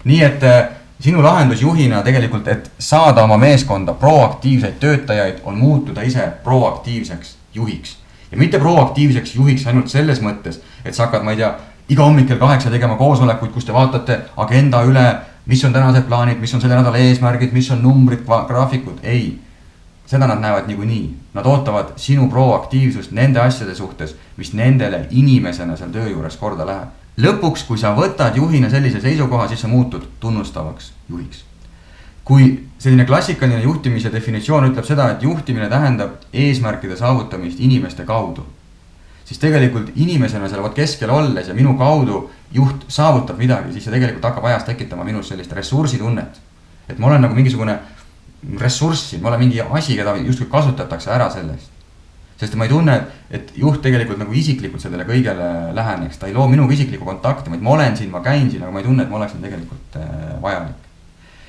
nii et sinu lahendus juhina tegelikult, et saada oma meeskonda proaktiivseid töötajaid, on muutuda ise proaktiivseks juhiks. Ja mitte proaktiivseks juhiks ainult selles mõttes, et sa hakkad, ma ei tea, iga hommik kell 8 tegema koosolekuid, kus te vaatate agenda üle, mis on tänased plaanid, mis on selle nädala eesmärgid, mis on numbrid, graafikud. Ei, seda nad näevad niikuinii. Nad ootavad sinu proaktiivsust nende asjade suhtes, mis nendele inimesena seal töö juures korda läheb. Lõpuks, kui sa võtad juhina sellise seisukoha, siis sa muutud tunnustavaks juhiks. Kui selline klassikaline juhtimise definitsioon ütleb seda, et juhtimine tähendab eesmärkide saavutamist inimeste kaudu, siis tegelikult inimesena seal keskel olles ja minu kaudu juht saavutab midagi, siis see tegelikult hakkab ajas tekitama minus sellist ressursitunnet. Et ma olen nagu mingisugune ressurssi, ma olen mingi asi, keda justkui kasutatakse ära sellest. Sest ma ei tunne, et juht tegelikult nagu isiklikult sellele kõigele läheneks. Ta ei loo minuga isiklikku kontakti, ma olen siin, ma käin siin, aga ma ei tunne, et ma oleksin tegelikult vajalik.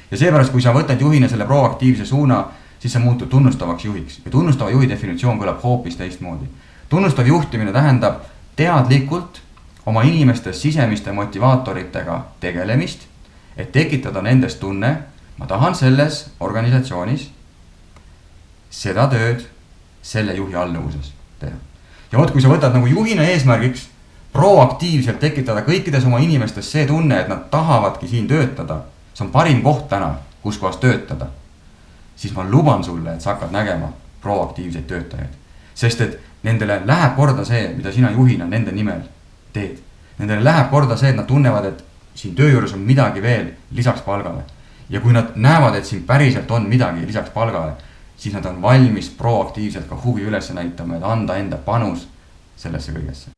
Ja seepärast, kui sa võtad juhina selle proaktiivse suuna, siis sa muutud tunnustavaks juhiks. Ja tunnustava juhi definitsioon kõlab hoopis teistmoodi. Tunnustav juhtimine tähendab teadlikult oma inimeste sisemiste motivaatoritega tegelemist, et tekitada nendest tunne, ma tahan selles organisatsioonis seda tööd selle juhi alluvuses teha. Ja kui sa võtad nagu juhina eesmärgiks proaktiivselt tekitada kõikides oma inimestes see tunne, et nad tahavadki siin töötada, see on parim koht täna, kus kohas töötada, siis ma luban sulle, et sa hakkad nägema proaktiivseid töötajaid. Sest et nendele läheb korda see, mida sina juhina nende nimel teed. Nendele läheb korda see, et nad tunnevad, et siin töö juures on midagi veel lisaks palgale. Ja kui nad näevad, et siin päriselt on midagi lisaks palgale, siis nad on valmis proaktiivselt ka huvi üles näitama, et anda enda panus sellesse kõigesse.